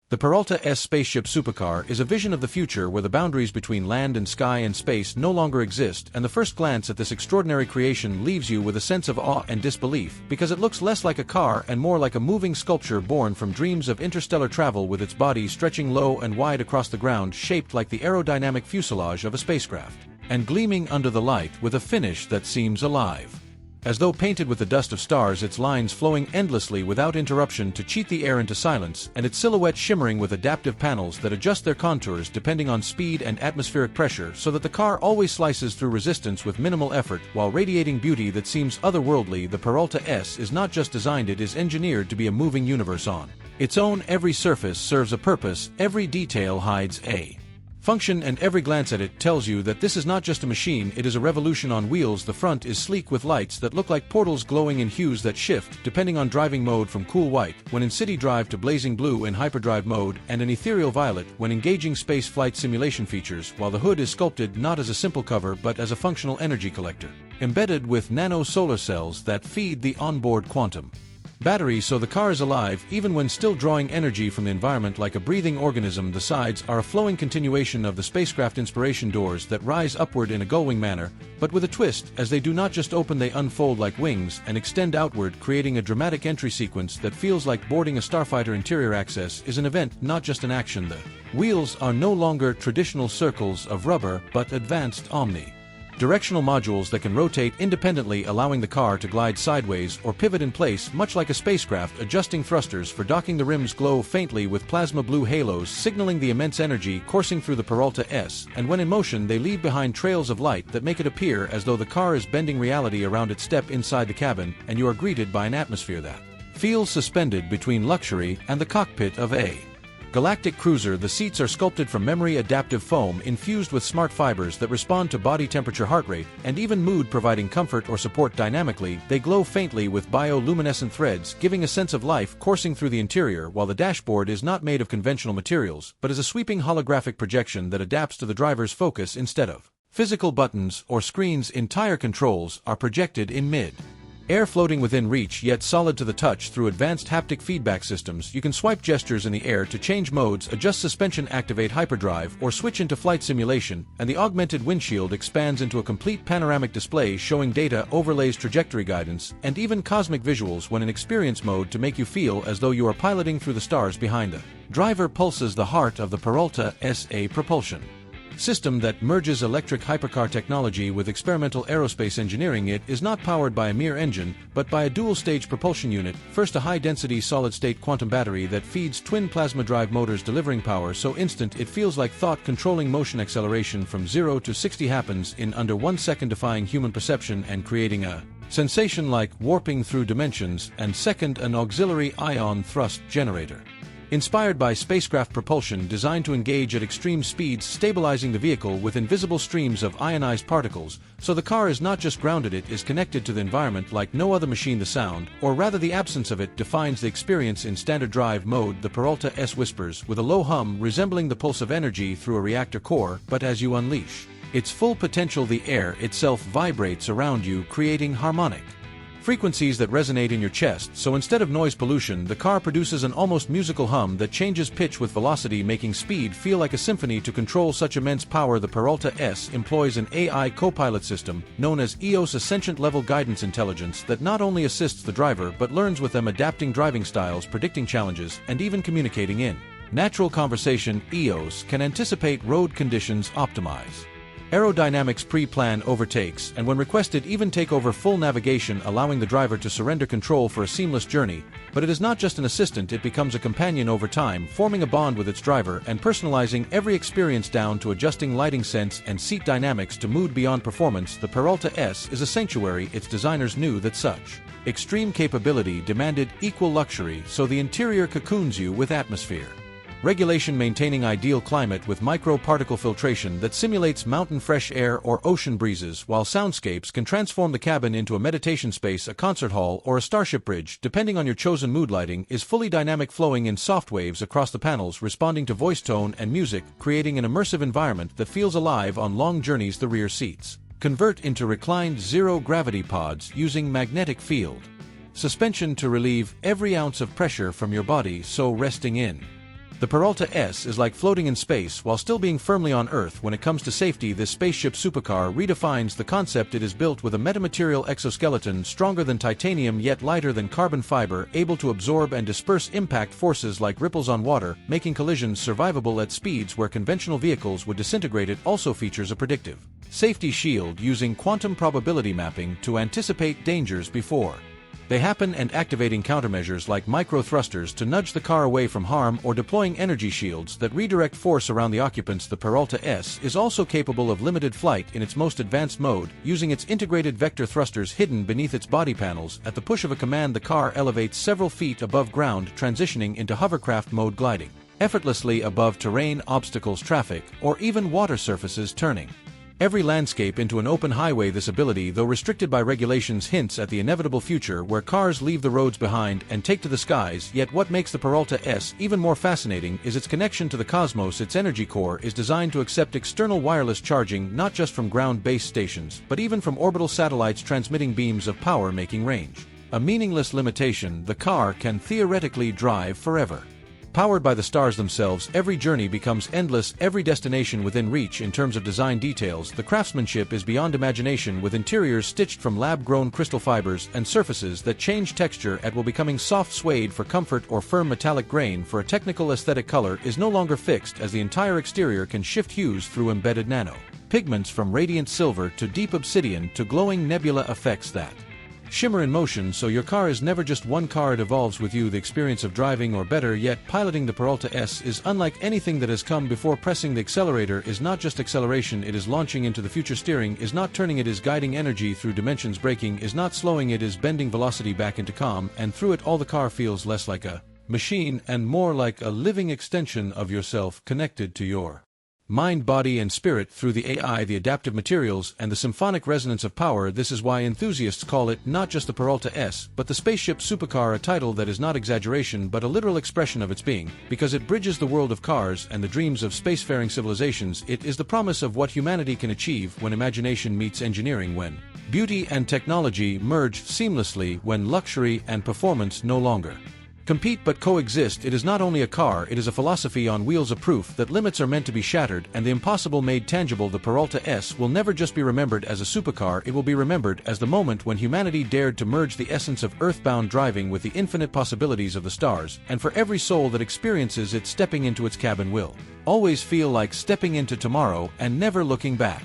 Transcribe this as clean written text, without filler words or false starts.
The Peralta S Spaceship Supercar is a vision of the future where the boundaries between land and sky and space no longer exist, and the first glance at this extraordinary creation leaves you with a sense of awe and disbelief, because it looks less like a car and more like a moving sculpture born from dreams of interstellar travel, with its body stretching low and wide across the ground, shaped like the aerodynamic fuselage of a spacecraft, and gleaming under the light with a finish that seems alive. As though painted with the dust of stars, its lines flowing endlessly without interruption to cheat the air into silence, and its silhouette shimmering with adaptive panels that adjust their contours depending on speed and atmospheric pressure, so that the car always slices through resistance with minimal effort while radiating beauty that seems otherworldly. The Peralta S is not just designed, it is engineered to be a moving universe on its own. Every surface serves a purpose, every detail hides a function, and every glance at it tells you that this is not just a machine, it is a revolution on wheels. The front is sleek with lights that look like portals, glowing in hues that shift depending on driving mode, from cool white when in city drive to blazing blue in hyperdrive mode, and an ethereal violet when engaging space flight simulation features, while the hood is sculpted not as a simple cover but as a functional energy collector, embedded with nano solar cells that feed the onboard quantum battery, so the car is alive even when still drawing energy from the environment like a breathing organism. The sides are a flowing continuation of the spacecraft inspiration doors that rise upward in a gullwing manner, but with a twist. As they do not just open, they unfold like wings and extend outward, creating a dramatic entry sequence that feels like boarding a starfighter. Interior access is an event, not just an action. The wheels are no longer traditional circles of rubber but advanced directional modules that can rotate independently, allowing the car to glide sideways or pivot in place much like a spacecraft. Adjusting thrusters for docking. The rims glow faintly with plasma blue halos, signaling the immense energy coursing through the Peralta S, and when in motion they leave behind trails of light that make it appear as though the car is bending reality around it. Step inside the cabin and you are greeted by an atmosphere that feels suspended between luxury and the cockpit of a galactic cruiser. The seats are sculpted from memory adaptive foam infused with smart fibers that respond to body temperature, heart rate, and even mood, providing comfort or support dynamically. They glow faintly with bioluminescent threads, giving a sense of life coursing through the interior, while the dashboard is not made of conventional materials but is a sweeping holographic projection that adapts to the driver's focus instead of physical buttons or screens. Entire controls are projected in mid air, floating within reach yet solid to the touch. Through advanced haptic feedback systems, you can swipe gestures in the air to change modes, adjust suspension, activate hyperdrive, or switch into flight simulation, and the augmented windshield expands into a complete panoramic display showing data, overlays, trajectory guidance, and even cosmic visuals when in experience mode to make you feel as though you are piloting through the stars behind the driver. Pulses the heart of the Peralta S, a propulsion system that merges electric hypercar technology with experimental aerospace engineering. It is not powered by a mere engine, but by a dual-stage propulsion unit. First, a high-density solid-state quantum battery that feeds twin plasma drive motors, delivering power so instant it feels like thought, controlling motion. Acceleration from 0 to 60 happens in under 1 second, defying human perception and creating a sensation like warping through dimensions. And second, an auxiliary ion thrust generator inspired by spacecraft propulsion, designed to engage at extreme speeds, stabilizing the vehicle with invisible streams of ionized particles, so the car is not just grounded, it is connected to the environment like no other machine. The sound, or rather the absence of it, defines the experience. In standard drive mode, the Peralta S whispers with a low hum resembling the pulse of energy through a reactor core, but as you unleash its full potential, the air itself vibrates around you, creating harmonic frequencies that resonate in your chest. So instead of noise pollution, the car produces an almost musical hum that changes pitch with velocity, making speed feel like a symphony. To control such immense power, the Peralta S employs an AI copilot system known as EOS, a sentient level guidance intelligence that not only assists the driver but learns with them, adapting driving styles, predicting challenges, and even communicating in natural conversation. EOS can anticipate road conditions, optimize aerodynamics, pre-plan overtakes, and when requested even take over full navigation, allowing the driver to surrender control for a seamless journey. But it is not just an assistant, it becomes a companion over time, forming a bond with its driver and personalizing every experience, down to adjusting lighting, sense, and seat dynamics to mood beyond performance. The Peralta S is a sanctuary. Its designers knew that such extreme capability demanded equal luxury, so the interior cocoons you with atmosphere regulation, maintaining ideal climate with micro-particle filtration that simulates mountain fresh air or ocean breezes, while soundscapes can transform the cabin into a meditation space, a concert hall, or a starship bridge, depending on your chosen mood. Lighting is fully dynamic, flowing in soft waves across the panels, responding to voice tone and music, creating an immersive environment that feels alive on long journeys. The rear seats convert into reclined zero-gravity pods using magnetic field suspension to relieve every ounce of pressure from your body, so resting in The Peralta S is like floating in space while still being firmly on Earth. When it comes to safety, this spaceship supercar redefines the concept. It is built with a metamaterial exoskeleton stronger than titanium yet lighter than carbon fiber, able to absorb and disperse impact forces like ripples on water, making collisions survivable at speeds where conventional vehicles would disintegrate. It also features a predictive safety shield using quantum probability mapping to anticipate dangers before they happen, and activating countermeasures like micro-thrusters to nudge the car away from harm, or deploying energy shields that redirect force around the occupants. The Peralta S is also capable of limited flight in its most advanced mode, using its integrated vector thrusters hidden beneath its body panels. At the push of a command, the car elevates several feet above ground, transitioning into hovercraft mode, gliding effortlessly above terrain, obstacles, traffic, or even water surfaces, turning every landscape into an open highway. This ability, though restricted by regulations, hints at the inevitable future where cars leave the roads behind and take to the skies. Yet what makes the Peralta S even more fascinating is its connection to the cosmos. Its energy core is designed to accept external wireless charging, not just from ground-based stations, but even from orbital satellites, transmitting beams of power, making range a meaningless limitation. The car can theoretically drive forever. Powered by the stars themselves, every journey becomes endless, every destination within reach. In terms of design details, the craftsmanship is beyond imagination, with interiors stitched from lab-grown crystal fibers and surfaces that change texture at will, becoming soft suede for comfort or firm metallic grain for a technical aesthetic. Color is no longer fixed, as the entire exterior can shift hues through embedded nano pigments, from radiant silver to deep obsidian to glowing nebula effects that shimmer in motion. So your car is never just one car, it evolves with you. The experience of driving, or better yet, piloting the Peralta S is unlike anything that has come before. Pressing the accelerator is not just acceleration, it is launching into the future. Steering is not turning, it is guiding energy through dimensions. Braking is not slowing, it is bending velocity back into calm, and through it all the car feels less like a machine and more like a living extension of yourself, connected to your mind, body, and spirit through the AI, the adaptive materials, and the symphonic resonance of power. This is why enthusiasts call it not just the Peralta S, but the Spaceship Supercar, a title that is not exaggeration but a literal expression of its being, because it bridges the world of cars and the dreams of spacefaring civilizations. It is the promise of what humanity can achieve when imagination meets engineering, when beauty and technology merge seamlessly, when luxury and performance no longer compete but coexist. It is not only a car, it is a philosophy on wheels, a proof that limits are meant to be shattered and the impossible made tangible. The Peralta S will never just be remembered as a supercar, it will be remembered as the moment when humanity dared to merge the essence of earthbound driving with the infinite possibilities of the stars, and for every soul that experiences it, stepping into its cabin will always feel like stepping into tomorrow and never looking back.